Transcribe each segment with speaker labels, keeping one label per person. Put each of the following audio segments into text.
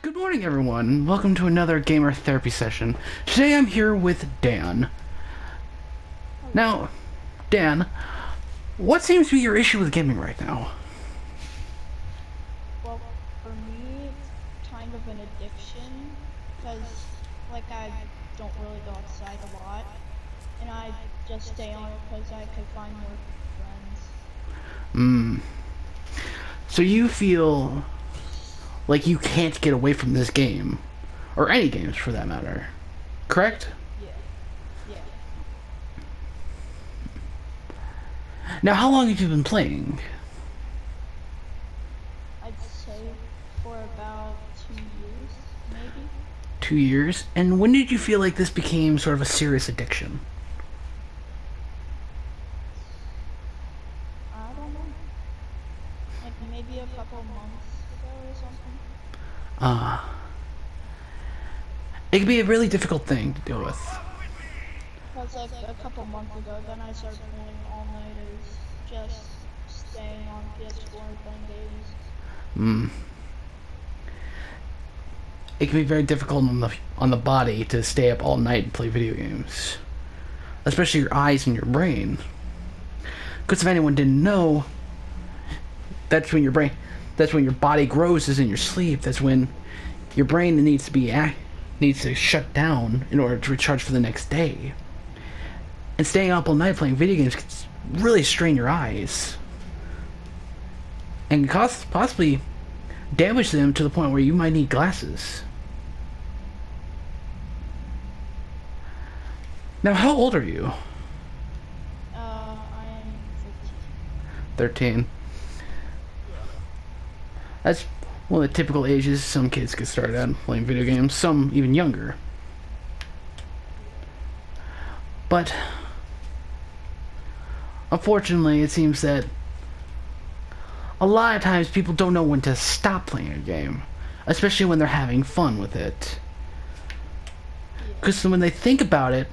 Speaker 1: Good morning, everyone. Welcome to another gamer therapy session. Today I'm here with Dan. Now, Dan, what seems to be your issue with gaming right now?
Speaker 2: Well, for me, it's kind of an addiction, because, I don't really go outside a lot, and I just stay on it because I could find more friends.
Speaker 1: So you feel like you can't get away from this game, or any games for that matter, correct?
Speaker 2: Yeah. Yeah.
Speaker 1: Now, how long have you been playing?
Speaker 2: I'd say for about 2 years, maybe.
Speaker 1: 2 years? And when did you feel like this became sort of a serious addiction?
Speaker 2: I don't know. Maybe a couple months ago or something.
Speaker 1: It can be a really difficult thing to deal with.
Speaker 2: Because, a couple months ago, then I started playing all-nighters, just staying on PS4 and playing games.
Speaker 1: It can be very difficult on the body to stay up all night and play video games, especially your eyes and your brain. Because if anyone didn't know, that's when your body grows is in your sleep. That's when your brain needs to shut down in order to recharge for the next day. And staying up all night playing video games can really strain your eyes and possibly damage them to the point where you might need glasses. Now, how old are you?
Speaker 2: I'm
Speaker 1: 13. That's one of the typical ages some kids get started out playing video games, some even younger. But unfortunately, it seems that a lot of times people don't know when to stop playing a game, especially when they're having fun with it. Because when they think about it,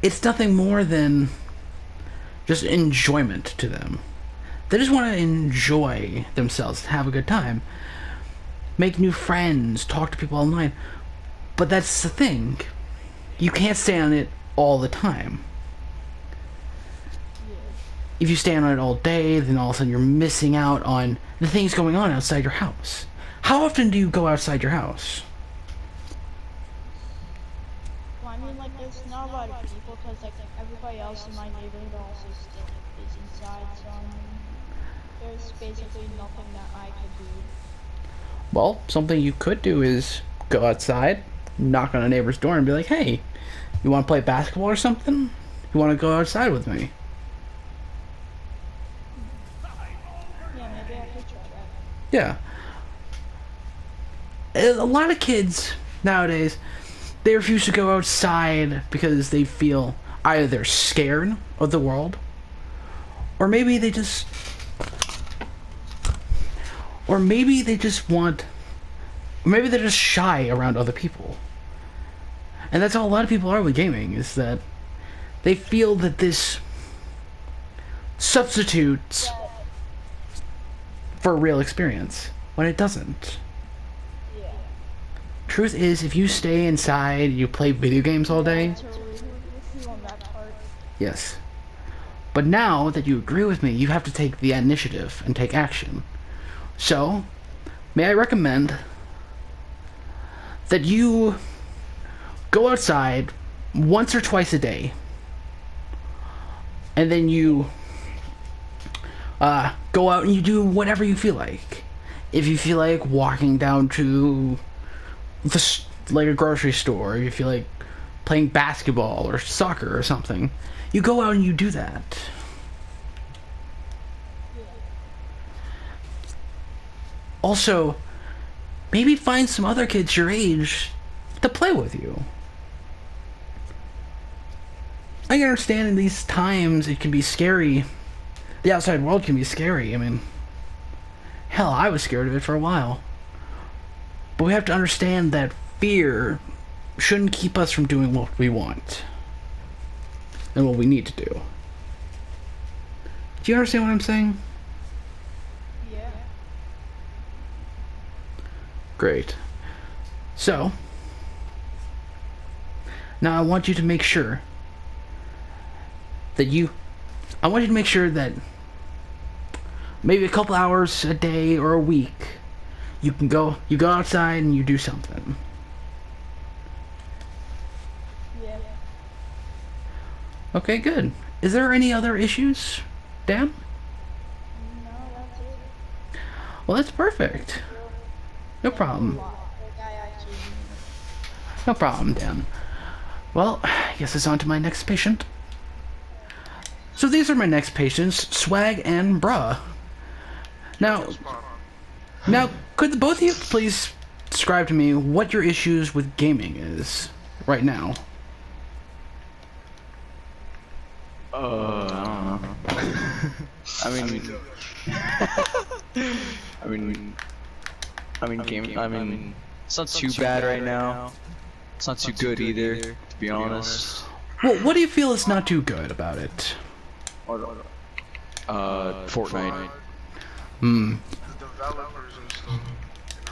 Speaker 1: it's nothing more than just enjoyment to them. They just want to enjoy themselves, have a good time, make new friends, talk to people online. But that's the thing. You can't stay on it all the time. If you stay on it all day, then all of a sudden you're missing out on the things going on outside your house. How often do you go outside your house?
Speaker 2: Well, there's not a lot of people, because, everybody else in my neighborhood also still is inside, so, there's basically nothing that I could do.
Speaker 1: Well, something you could do is go outside, knock on a neighbor's door and be like, hey, you want to play basketball or something? You want to go outside with me?
Speaker 2: Yeah, maybe I could try that.
Speaker 1: Yeah. A lot of kids nowadays, they refuse to go outside because they feel either they're scared of the world, or maybe they just want, or maybe they're just shy around other people. And that's how a lot of people are with gaming, is that they feel that this substitutes for a real experience, when it doesn't.
Speaker 2: Yeah.
Speaker 1: Truth is, if you stay inside, you play video games all day.
Speaker 2: I totally agree with you on that part.
Speaker 1: Yes. But now that you agree with me, you have to take the initiative and take action. So, may I recommend that you go outside once or twice a day, and then you go out and you do whatever you feel like. If you feel like walking down to a grocery store, if you feel like playing basketball or soccer or something, you go out and you do that. Also, maybe find some other kids your age to play with you. I can understand in these times it can be scary. The outside world can be scary. Hell, I was scared of it for a while. But we have to understand that fear shouldn't keep us from doing what we want and what we need to do. Do you understand what I'm saying?
Speaker 2: Yeah.
Speaker 1: Great. So, now I want you to make sure that maybe a couple hours a day or a week, you go outside and you do something.
Speaker 2: Yeah.
Speaker 1: Okay, good. Is there any other issues, Dan?
Speaker 2: No, that's it.
Speaker 1: Well, that's perfect. No problem.
Speaker 2: Like, I actually
Speaker 1: No problem, Dan. Well, I guess it's on to my next patient. So these are my next patients, Swag and Bruh. Now, could the both of you please describe to me what your issues with gaming is right now?
Speaker 3: I don't know. It's not too bad right now. It's not too good either, to be honest.
Speaker 1: Well, what do you feel is not too good about it?
Speaker 3: Fortnite.
Speaker 1: Hmm.
Speaker 4: The developers and stuff, you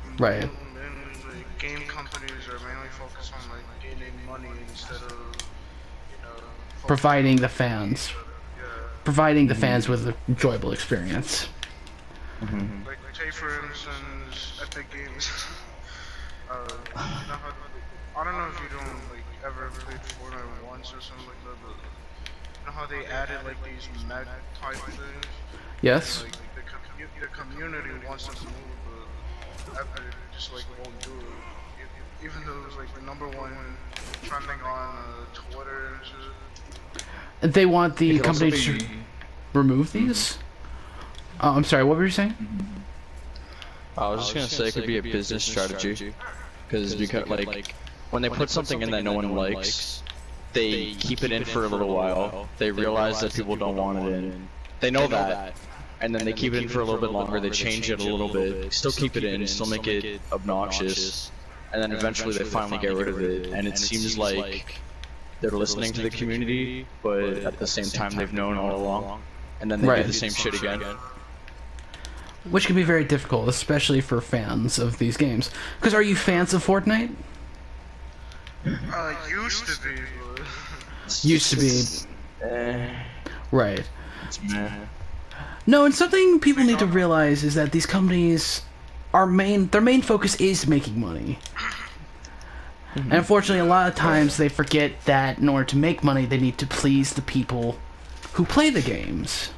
Speaker 4: know?
Speaker 1: Right.
Speaker 4: Mainly, like, game companies are mainly focused on like gaining money instead of,
Speaker 1: Providing the fans.
Speaker 4: Yeah.
Speaker 1: Providing the fans with an enjoyable experience.
Speaker 4: Like, take for instance, Epic Games. You know how, I don't know if you don't like ever played Fortnite once or something like that, but you know how they added like these mech type things?
Speaker 1: Yes?
Speaker 4: Like the community wants them to move, but Epic just like won't do it. Even though it was like the #1 trending on Twitter and shit.
Speaker 1: They want the company to remove these? Oh, I'm sorry, what were you saying?
Speaker 3: I was just gonna say it could be a business strategy. Because like when they put something in that no one likes, they keep it in for a little while. They realize that people don't want it in. They know that. And then they keep it in for a little bit longer, they change it a little bit, still keep it in, still make it obnoxious. And then eventually they finally get rid of it. And it seems like they're listening to the community, but at the same time they've known all along. And then they do the same shit again.
Speaker 1: Which can be very difficult, especially for fans of these games. Because are you fans of Fortnite?
Speaker 4: Used to be, but...
Speaker 1: Used to be. Right.
Speaker 3: It's meh.
Speaker 1: No, and something people need to realize is that these companies, their main focus is making money. And unfortunately, a lot of times they forget that in order to make money, they need to please the people who play the games.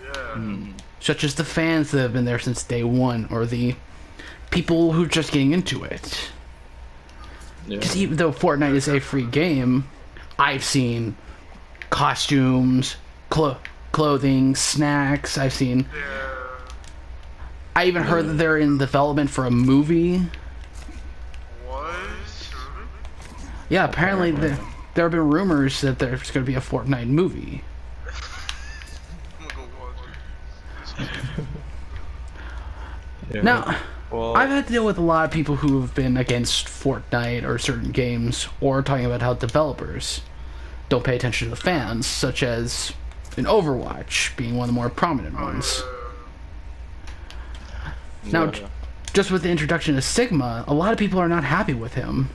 Speaker 4: Yeah.
Speaker 1: Such as the fans that have been there since day one, or the people who are just getting into it. Because even though Fortnite is a free game, I've seen costumes, clothing, snacks. I even heard that they're in development for a movie.
Speaker 4: What?
Speaker 1: Yeah, apparently there have been rumors that there's going to be a Fortnite movie.
Speaker 4: I'm gonna go watch it.
Speaker 1: Now, I've had to deal with a lot of people who have been against Fortnite or certain games, or talking about how developers don't pay attention to the fans, such as in Overwatch being one of the more prominent ones. Now, just with the introduction of Sigma, a lot of people are not happy with him.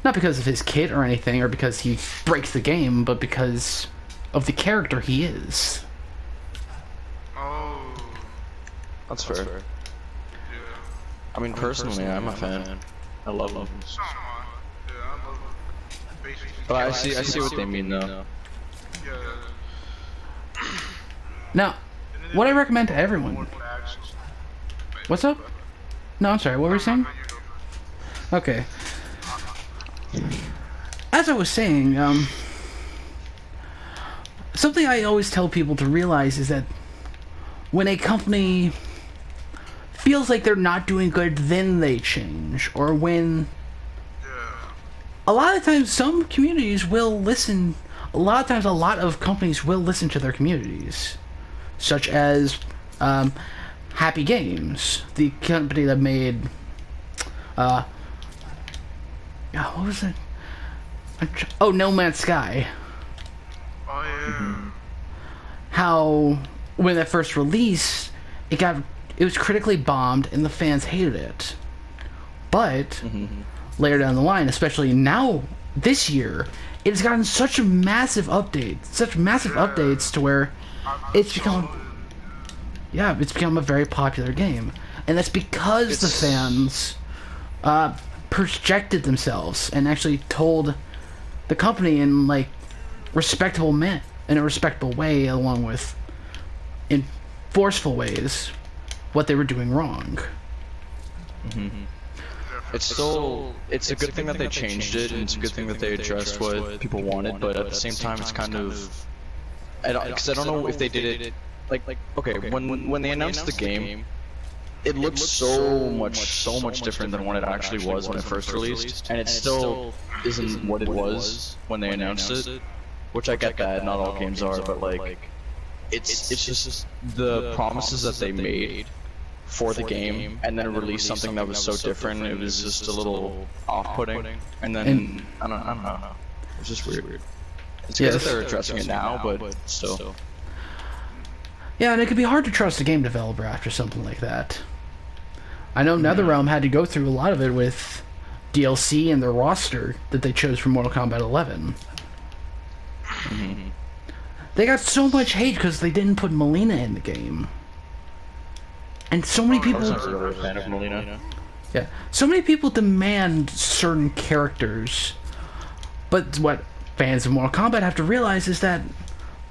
Speaker 1: Not because of his kit or anything, or because he breaks the game, but because of the character he is.
Speaker 4: Oh.
Speaker 3: That's fair.
Speaker 4: Yeah.
Speaker 3: I mean, personally, I'm a fan. I love them.
Speaker 4: So am I. Yeah, I love it. Basically,
Speaker 3: But I see what they mean, though.
Speaker 4: yeah.
Speaker 1: Now, what I recommend to everyone...
Speaker 4: More facts.
Speaker 1: What's up? No, I'm sorry, what were you saying? Okay. As I was saying, something I always tell people to realize is that when a company feels like they're not doing good, then they change. Or when... A lot of times, some communities will listen... A lot of times, a lot of companies will listen to their communities. Such as, Happy Games, the company that made... what was it? Oh, No Man's Sky.
Speaker 4: Oh yeah.
Speaker 1: How when that first released, it it was critically bombed and the fans hated it. But later down the line, especially now this year, it's gotten such a massive update, such massive updates to where it's become a very popular game. And that's because the fans projected themselves and actually told the company in like in a respectable way, along with in forceful ways, what they were doing wrong.
Speaker 3: It's a good thing that they changed it, and it's a good thing that they addressed what people wanted, but at the same time it's kind of, because I don't know if they did it, like okay, when they announced the game, it looked so much different than what it actually was when it first released, and it still isn't what it was when they announced it, which I get that, not all games are, but like, it's just the promises that they made for the game, and then release something that was so different. It was just a little off-putting, and then I don't know. It's just weird. It's good that they're addressing it now, but still.
Speaker 1: Yeah, and it could be hard to trust a game developer after something like that. I know NetherRealm had to go through a lot of it with DLC and their roster that they chose for Mortal Kombat 11. They got so much hate because they didn't put Melina in the game. And so many people...
Speaker 3: I wasn't really a fan of Melina.
Speaker 1: Yeah. So many people demand certain characters. But what fans of Mortal Kombat have to realize is that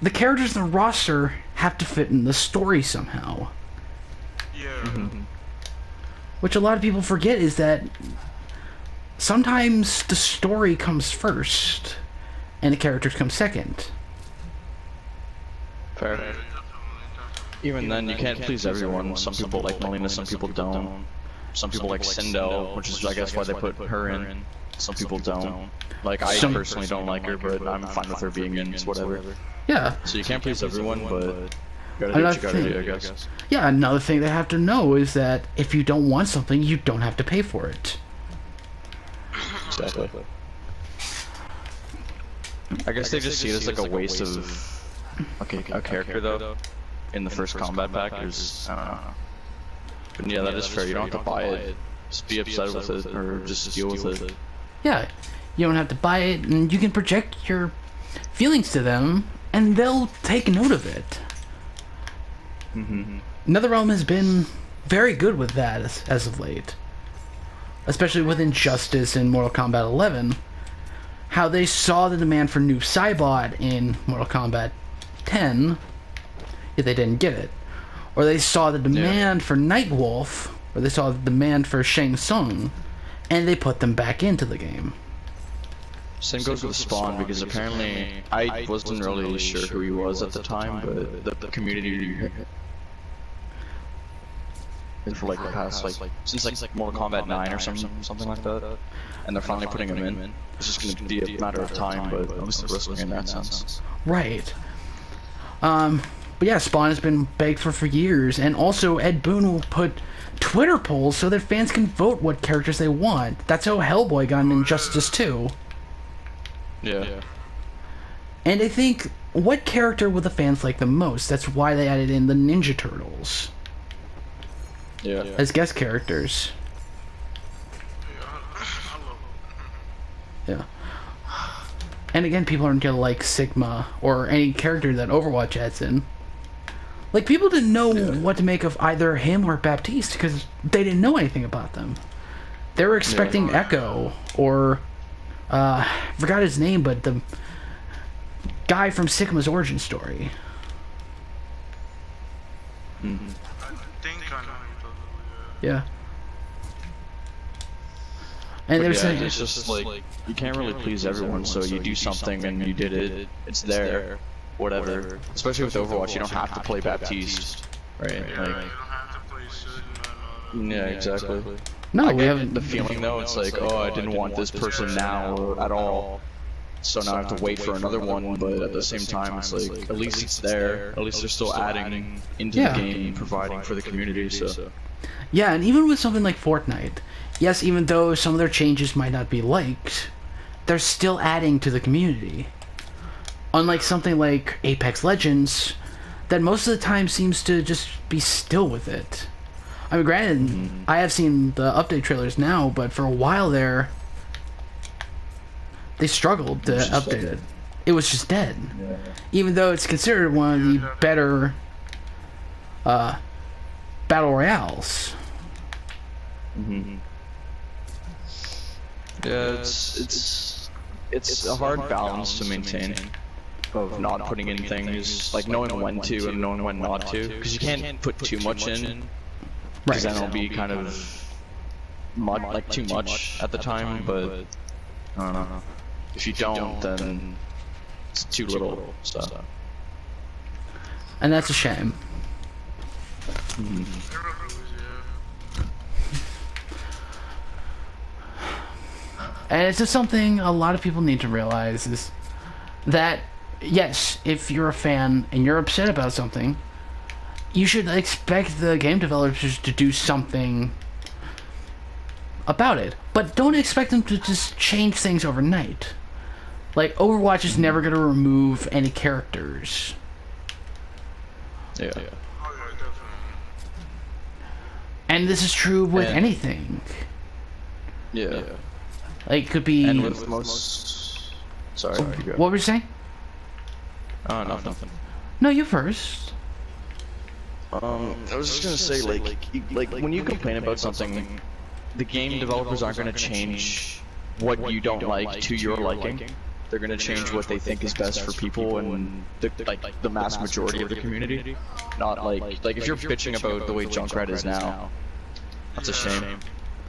Speaker 1: the characters in the roster have to fit in the story somehow.
Speaker 4: Yeah.
Speaker 1: Which a lot of people forget is that sometimes the story comes first and the characters come second.
Speaker 3: Fair. Even then, you can't please everyone. Some people like Melina, some people don't. Some people like Sindel, which is I guess why they put her in. Some people don't. Like, I personally don't like her, but I'm fine with her being in, it's whatever.
Speaker 1: Yeah.
Speaker 3: So you can't please everyone, but you gotta do what you gotta do, I guess.
Speaker 1: Yeah, another thing they have to know is that if you don't want something, you don't have to pay for it.
Speaker 3: Exactly. I guess they just see it as like a waste of a character, though. In the first combat pack, there's, I don't know. But yeah, that is fair, you don't have to buy it. Just be upset with it, or just deal with it.
Speaker 1: Yeah, you don't have to buy it, and you can project your feelings to them, and they'll take note of it. NetherRealm has been very good with that as of late. Especially with Injustice and Mortal Kombat 11. How they saw the demand for Noob Saibot in Mortal Kombat 10, yet they didn't get it. Or they saw the demand for Nightwolf, or they saw the demand for Shang Tsung, and they put them back into the game.
Speaker 3: Same goes with Spawn, because apparently I wasn't really sure who he was at the time, but the community for like the past since like Mortal Kombat 9 or something like that, and they're finally putting him in. It's just going to be a matter of time, but at least they're wrestling in that sense.
Speaker 1: Right. But yeah, Spawn has been begged for years, and also Ed Boon will put Twitter polls so that fans can vote what characters they want. That's how Hellboy got in Injustice 2.
Speaker 3: Yeah.
Speaker 1: And I think, what character would the fans like the most? That's why they added in the Ninja Turtles.
Speaker 3: Yeah.
Speaker 1: As guest characters. Yeah. And again, people aren't gonna like Sigma or any character that Overwatch adds in. Like, people didn't know what to make of either him or Baptiste because they didn't know anything about them. They were expecting Echo or forgot his name, but the guy from Sigma's origin story.
Speaker 4: I think I know who
Speaker 1: Yeah. And there's
Speaker 3: it's just like, you can't really please everyone, so you do something and you did it, it's there, whatever. Especially with Overwatch, you don't have to play Baptiste, right?
Speaker 4: Yeah, you don't have to play Sigma.
Speaker 3: Yeah, exactly.
Speaker 1: no, we haven't.
Speaker 3: The feeling though, it's like, oh, I didn't want this person now at all, so now I have to wait for another one. But at the same time, it's like, at least it's there. At least they're still adding into the game, providing for the community. So
Speaker 1: Yeah, and even with something like Fortnite, yes, even though some of their changes might not be liked, they're still adding to the community. Unlike something like Apex Legends, that most of the time seems to just be still with it. I mean, granted, I have seen the update trailers now, but for a while there, they struggled to update it. It was just dead.
Speaker 3: Yeah.
Speaker 1: Even though it's considered one of the better battle royales.
Speaker 3: Yeah, it's a hard balance to maintain of not putting in things, like knowing when to and knowing when not to, because you can't put too much in, because then it'll be kind of like too much at the time. But I don't know. If you don't, then it's too little stuff.
Speaker 1: And that's a shame. And it's just something a lot of people need to realize is that, yes, if you're a fan and you're upset about something, you should expect the game developers to do something about it. But don't expect them to just change things overnight. Like, Overwatch is never going to remove any characters.
Speaker 3: Yeah.
Speaker 1: And this is true with anything.
Speaker 3: Yeah.
Speaker 1: Like, it could be...
Speaker 3: And with most... Sorry, you go.
Speaker 1: What were you saying?
Speaker 3: Oh, nothing.
Speaker 1: No, you first.
Speaker 3: I was just gonna say, like when you complain about something, the game developers aren't gonna change what you don't like to your liking. They're gonna change what they think is best for people and the mass majority of the community. Not like if you're bitching about the way Junkrat is now, that's a shame,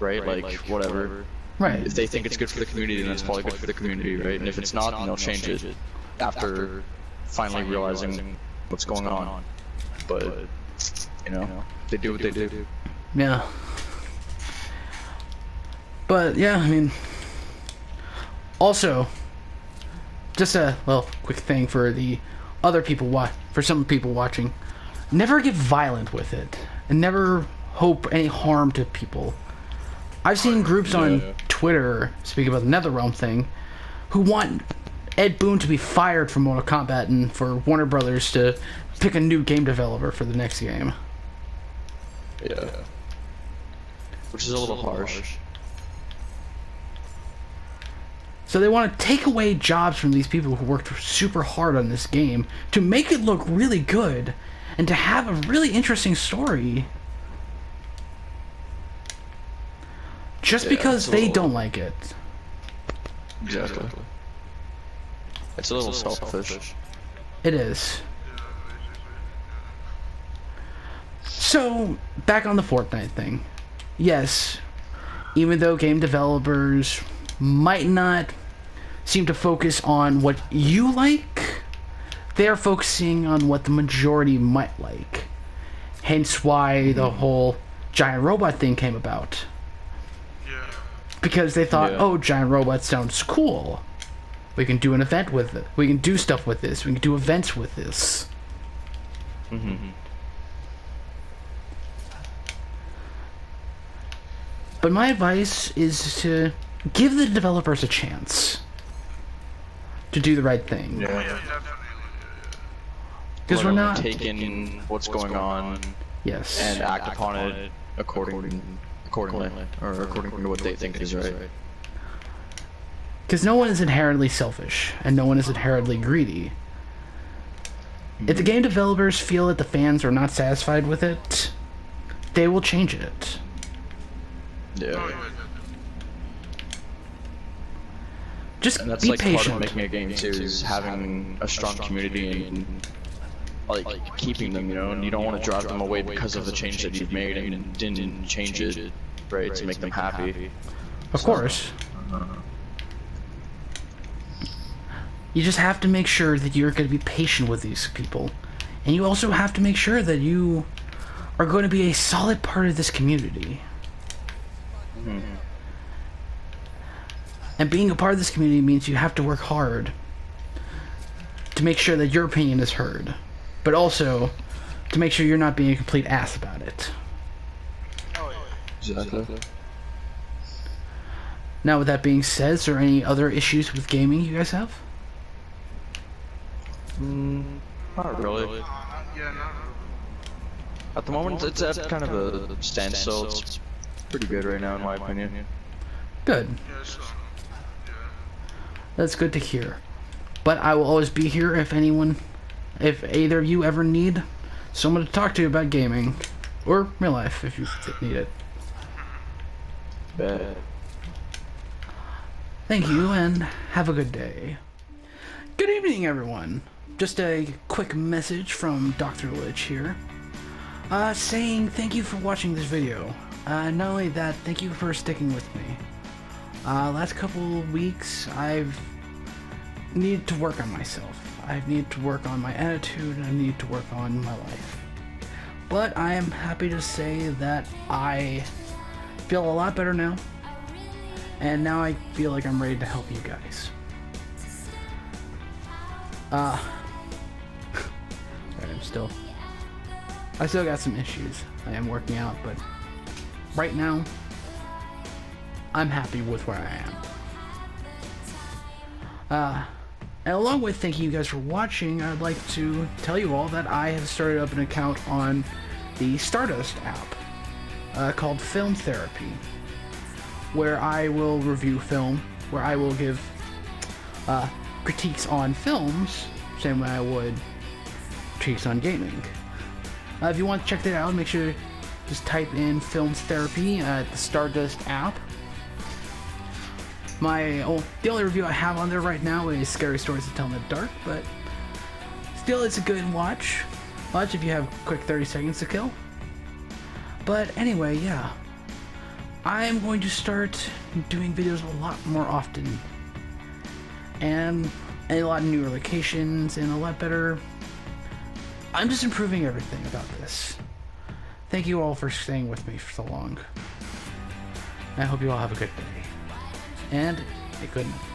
Speaker 3: right? Like whatever.
Speaker 1: Right.
Speaker 3: If they think it's good for the community, then it's probably good for the community, right? And if it's not, then they'll change it after finally realizing what's going on. But you know, they do what they do.
Speaker 1: Yeah. But yeah, I mean, also, just a quick thing for the other people for some people watching, never get violent with it, and never hope any harm to people. I've seen groups on Twitter, speaking about the NetherRealm thing, who want Ed Boon to be fired from Mortal Kombat and for Warner Brothers to pick a new game developer for the next game.
Speaker 3: Yeah. Which is a little harsh.
Speaker 1: So they want to take away jobs from these people who worked super hard on this game to make it look really good and to have a really interesting story. Just because they don't like it.
Speaker 3: Exactly. It's a little selfish.
Speaker 1: It is. So, back on the Fortnite thing. Yes, even though game developers might not seem to focus on what you like, they are focusing on what the majority might like. Hence why the whole giant robot thing came about. Because they thought, oh, giant robot sounds cool. We can do an event with it. We can do stuff with this. We can do events with this. But my advice is to give the developers a chance to do the right thing. Because we're not
Speaker 3: taking what's going on and act upon it accordingly, or according to what they think is right.
Speaker 1: Because no one is inherently selfish, and no one is inherently greedy. If the game developers feel that the fans are not satisfied with it, they will change it.
Speaker 3: Yeah.
Speaker 1: Just
Speaker 3: and that's
Speaker 1: be
Speaker 3: like
Speaker 1: patient.
Speaker 3: Part of making a game too, is having a strong community and like keeping them, you know, and you don't want to drive them away because of the change that you've made and didn't change it, right, to make them happy.
Speaker 1: Of course. You just have to make sure that you're going to be patient with these people. And you also have to make sure that you are going to be a solid part of this community. And being a part of this community means you have to work hard to make sure that your opinion is heard. But also to make sure you're not being a complete ass about it.
Speaker 3: Exactly.
Speaker 1: Now, with that being said, is there any other issues with gaming you guys have?
Speaker 3: Not really. At the moment, it's at kind of a standstill. It's pretty good right now, in my opinion.
Speaker 1: Good.
Speaker 4: Yeah, so, yeah.
Speaker 1: That's good to hear. But I will always be here if either of you ever need someone to talk to about gaming. Or real life, if you need it.
Speaker 3: Bet.
Speaker 1: Thank you, and have a good day. Good evening, everyone. Just a quick message from Dr. Lich here. Saying thank you for watching this video. Not only that, thank you for sticking with me. Last couple of weeks, I've needed to work on myself. I've needed to work on my attitude, and I need to work on my life. But I am happy to say that I feel a lot better now. And now I feel like I'm ready to help you guys. I still got some issues I am working out, but right now, I'm happy with where I am. And along with thanking you guys for watching, I'd like to tell you all that I have started up an account on the Stardust app called Film Therapy, where I will review film, where I will give critiques on films, same way I would critiques on gaming. If you want to check that out, make sure to just type in Film Therapy at the Stardust app. The only review I have on there right now is Scary Stories to Tell in the Dark, but still it's a good watch. Watch if you have a quick 30 seconds to kill. But anyway, yeah. I'm going to start doing videos a lot more often. And a lot of newer locations and a lot better. I'm just improving everything about this. Thank you all for staying with me for so long. I hope you all have a good day. And a good night.